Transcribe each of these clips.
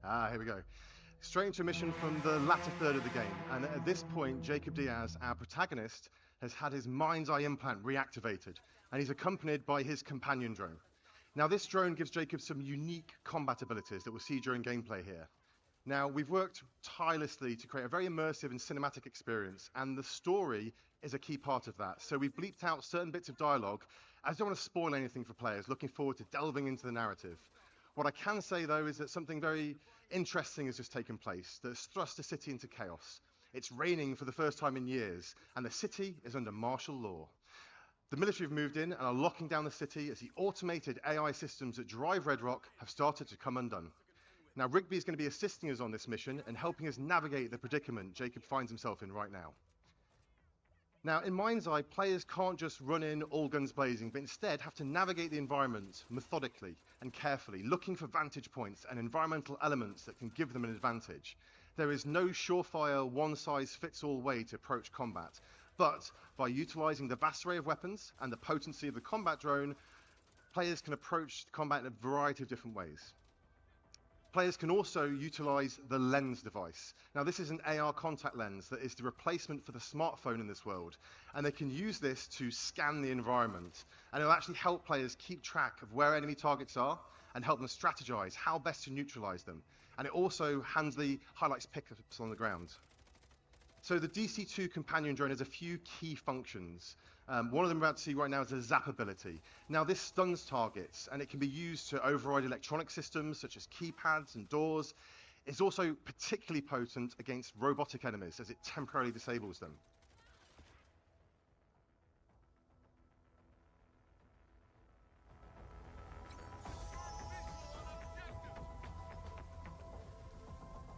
Here we go. Straight into a mission from the latter third of the game, and at this point, Jacob Diaz, our protagonist, has had his mind's eye implant reactivated, and he's accompanied by his companion drone. Now, this drone gives Jacob some unique combat abilities that we'll see during gameplay here. Now, we've worked tirelessly to create a very immersive and cinematic experience, and the story is a key part of that. So we've bleeped out certain bits of dialogue, as I don't want to spoil anything for players looking forward to delving into the narrative. What I can say, though, is that something very interesting has just taken place that's thrust the city into chaos. It's raining for the first time in years, and the city is under martial law. The military have moved in and are locking down the city as the automated AI systems that drive Red Rock have started to come undone. Now, Rigby is going to be assisting us on this mission and helping us navigate the predicament Jacob finds himself in right now. Now, in MindsEye, players can't just run in all guns blazing, but instead have to navigate the environment methodically and carefully, looking for vantage points and environmental elements that can give them an advantage. There is no surefire, one-size-fits-all way to approach combat, but by utilizing the vast array of weapons and the potency of the combat drone, players can approach combat in a variety of different ways. Players can also utilize the lens device. Now, this is an AR contact lens that is the replacement for the smartphone in this world, and they can use this to scan the environment, and it'll actually help players keep track of where enemy targets are and help them strategize how best to neutralize them. And it also handily highlights pickups on the ground. So the DC-2 companion drone has a few key functions. One of them we're about to see right now is a zap ability. Now, this stuns targets, and it can be used to override electronic systems such as keypads and doors. It's also particularly potent against robotic enemies, as it temporarily disables them.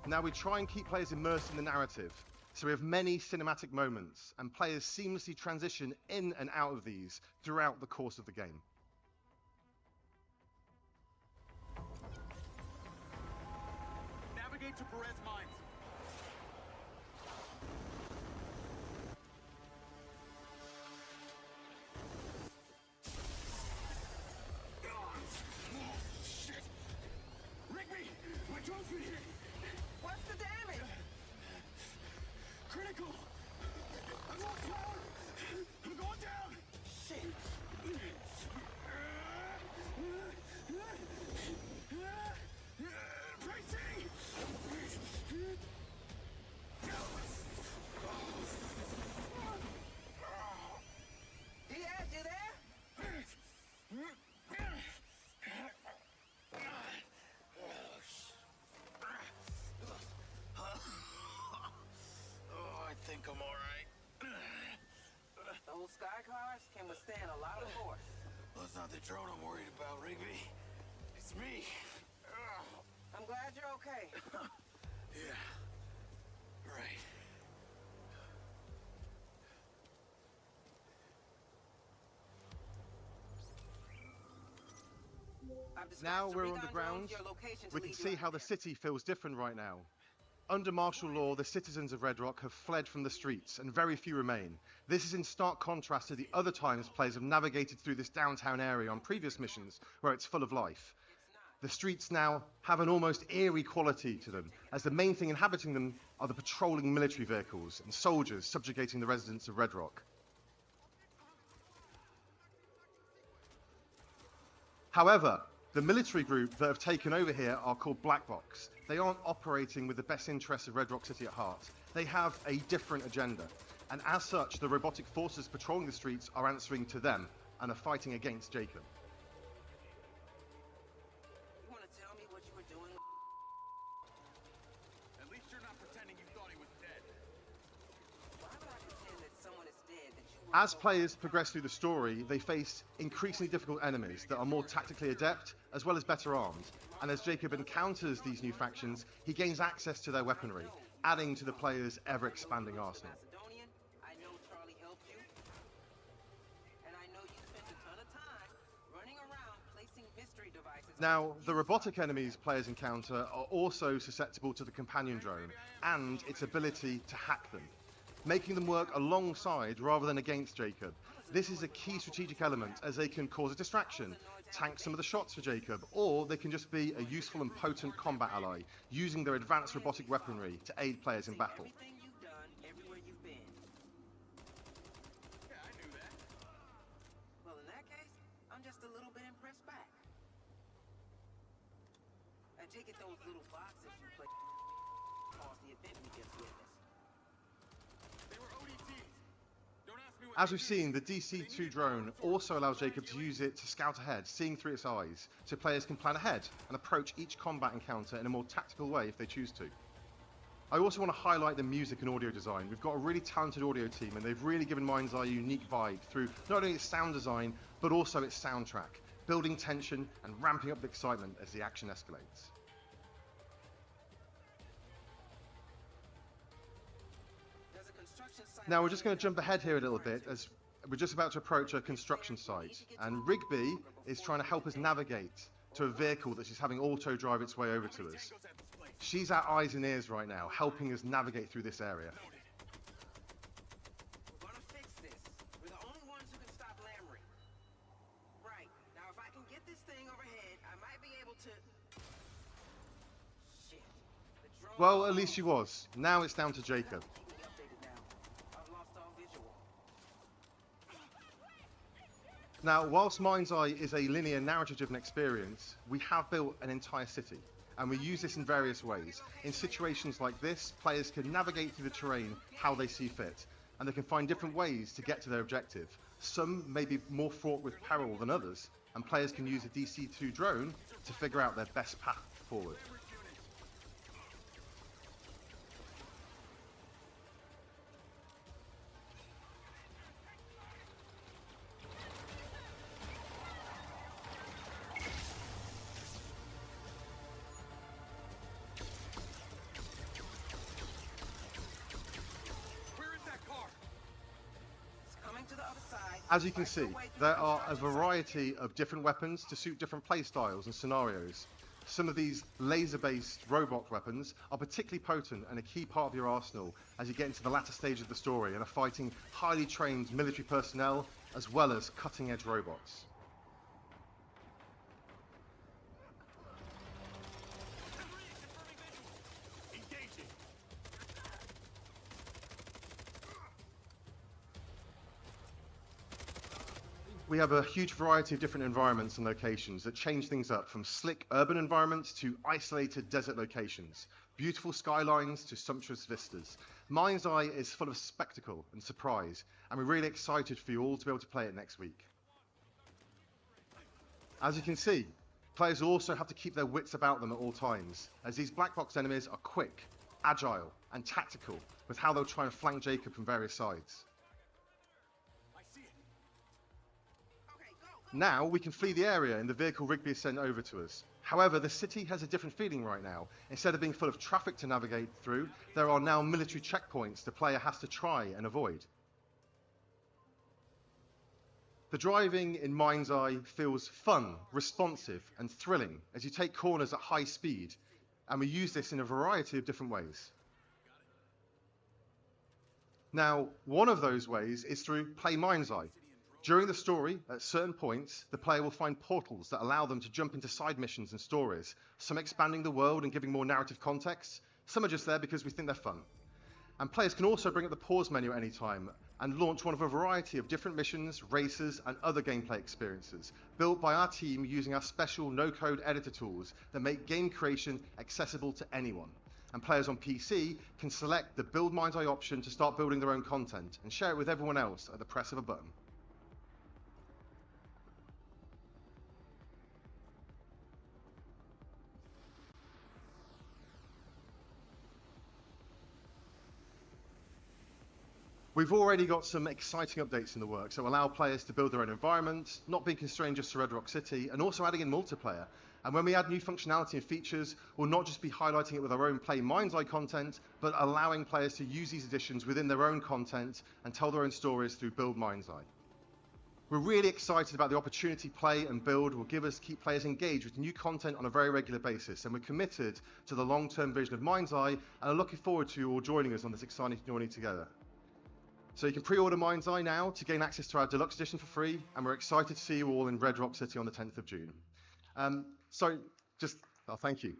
Now, we try and keep players immersed in the narrative. So we have many cinematic moments, and players seamlessly transition in and out of these throughout the course of the game. Navigate to Perez Mines. Shit! Rigby! My drone's been hit! What's the damage? Critical! I'm lost power! I'm going down! Shit. Tracy! Diaz, you there? I think I'm all right. Those sky cars can withstand a lot of force. Well, it's not the drone I'm worried about, Rigby. It's me. I'm glad you're okay. Yeah. Right. Now we're underground. We can see how the city feels different right now. Under martial law, the citizens of Red Rock have fled from the streets, and very few remain. This is in stark contrast to the other times players have navigated through this downtown area on previous missions, where it's full of life. The streets now have an almost eerie quality to them, as the main thing inhabiting them are the patrolling military vehicles and soldiers subjugating the residents of Red Rock. However, the military group that have taken over here are called Black Box. They aren't operating with the best interests of Red Rock City at heart. They have a different agenda. And as such, the robotic forces patrolling the streets are answering to them and are fighting against Jacob. You want to tell me what you were doing? At least you're not pretending you thought he was dead. Why would I pretend that someone is dead that you were As players progress through the story, they face increasingly difficult enemies that are more tactically adept, as well as better armed. And as Jacob encounters these new factions, he gains access to their weaponry, adding to the player's ever-expanding arsenal. Macedonian? I know Charlie helped you. And I know you spent a ton of time running around placing mystery devices. Now, the robotic enemies players encounter are also susceptible to the companion drone and its ability to hack them, making them work alongside rather than against Jacob. This is a key strategic element, as they can cause a distraction, tank some of the shots for Jacob, or they can just be a useful and potent combat ally, using their advanced robotic weaponry to aid players in battle. Everything you've done, everywhere you've been. Yeah, I knew that. Well, in that case, I'm just a little bit impressed back. I take it those little boxes you play caused the event we just witnessed. They were ODTs. Don't ask me what As they we've did. seen, the DC-2 drone also allows Jacob to use it to scout ahead, seeing through its eyes, so players can plan ahead and approach each combat encounter in a more tactical way if they choose to. I also want to highlight the music and audio design. We've got a really talented audio team, and they've really given MindsEye a unique vibe through not only its sound design, but also its soundtrack, building tension and ramping up the excitement as the action escalates. There's a construction site. Now we're just going to jump ahead here a little bit as we're just about to approach a construction site, and Rigby is trying to help us navigate to a vehicle that she's having auto drive its way over to us. Tangos at this place. She's our eyes and ears right now, helping us navigate through this area. Noted. We're gonna fix this. We're the only ones who can stop Lamry. Right. Now, if I can get this thing overhead, I might be able to... Shit. The drone... Well, at least she was. Now it's down to Jacob. Keep me updated now. I've lost all visual. Now, whilst MindsEye is a linear narrative-driven experience, we have built an entire city, and we use this in various ways. In situations like this, players can navigate through the terrain how they see fit, and they can find different ways to get to their objective. Some may be more fraught with peril than others, and players can use a DC-2 drone to figure out their best path forward. Where is that car? It's coming to the other side. As you can see, there are a variety of different weapons to suit different playstyles and scenarios. Some of these laser-based robot weapons are particularly potent and a key part of your arsenal as you get into the latter stage of the story and are fighting highly trained military personnel as well as cutting-edge robots. Engaging. We have a huge variety of different environments and locations that change things up, from slick urban environments to isolated desert locations, beautiful skylines to sumptuous vistas. MindsEye is full of spectacle and surprise, and we're really excited for you all to be able to play it next week. As you can see, players also have to keep their wits about them at all times, as these black box enemies are quick, agile, and tactical with how they'll try and flank Jacob from various sides. I see it. Okay, go. Now we can flee the area in the vehicle Rigby has sent over to us. However, the city has a different feeling right now. Instead of being full of traffic to navigate through, there are now military checkpoints the player has to try and avoid. The driving in MindsEye feels fun, responsive, and thrilling as you take corners at high speed, and we use this in a variety of different ways. Now, one of those ways is through Play MindsEye. During the story, at certain points, the player will find portals that allow them to jump into side missions and stories, some expanding the world and giving more narrative context, some are just there because we think they're fun. And players can also bring up the pause menu at any time and launch one of a variety of different missions, races, and other gameplay experiences, built by our team using our special no-code editor tools that make game creation accessible to anyone. And players on PC can select the Build MindsEye option to start building their own content and share it with everyone else at the press of a button. We've already got some exciting updates in the works that will allow players to build their own environments, not being constrained just to Red Rock City, and also adding in multiplayer. And when we add new functionality and features, we'll not just be highlighting it with our own Play MindsEye content, but allowing players to use these additions within their own content and tell their own stories through Build MindsEye. We're really excited about the opportunity Play and Build will give us to keep players engaged with new content on a very regular basis, and we're committed to the long-term vision of MindsEye and are looking forward to you all joining us on this exciting journey together. So you can pre-order MindsEye now to gain access to our deluxe edition for free, and we're excited to see you all in Red Rock City on the 10th of June. Thank you.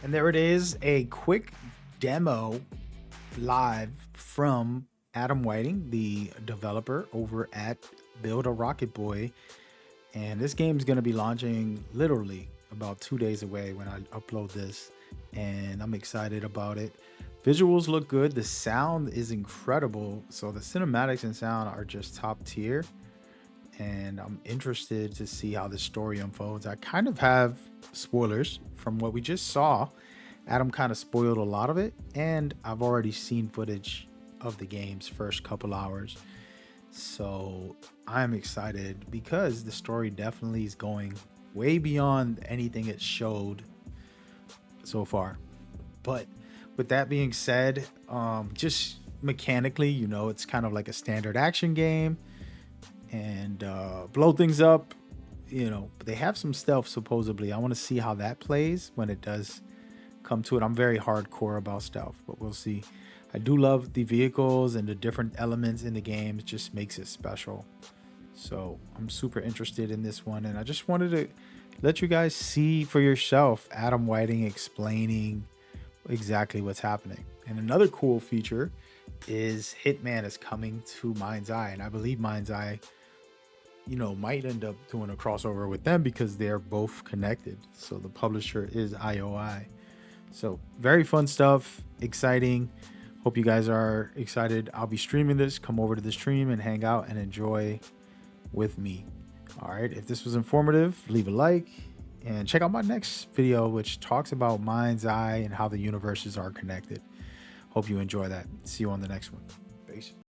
And there it is, a quick demo live from Adam Whiting, the developer over at Build a Rocket Boy. And this game is going to be launching literally about 2 days away when I upload this. And I'm excited about it. Visuals look good. The sound is incredible. So the cinematics and sound are just top tier. And I'm interested to see how the story unfolds. I kind of have spoilers from what we just saw. Adam kind of spoiled a lot of it, and I've already seen footage of the game's first couple hours. So I'm excited because the story definitely is going way beyond anything it showed so far. But with that being said, just mechanically, you know, it's kind of like a standard action game. And blow things up, you know, they have some stealth supposedly. I want to see how that plays when it does come to it. I'm very hardcore about stealth, but we'll see. I do love the vehicles and the different elements in the game. It just makes it special. So I'm super interested in this one, and I just wanted to let you guys see for yourself Adam Whiting explaining exactly what's happening. And another cool feature is Hitman is coming to MindsEye, and I believe MindsEye, you know, might end up doing a crossover with them because they're both connected. So the publisher is IOI. So very fun stuff, exciting. Hope you guys are excited. I'll be streaming this. Come over to the stream and hang out and enjoy with me. All right, if this was informative, leave a like and check out my next video, which talks about MindsEye and how the universes are connected. Hope you enjoy that. See you on the next one. Peace.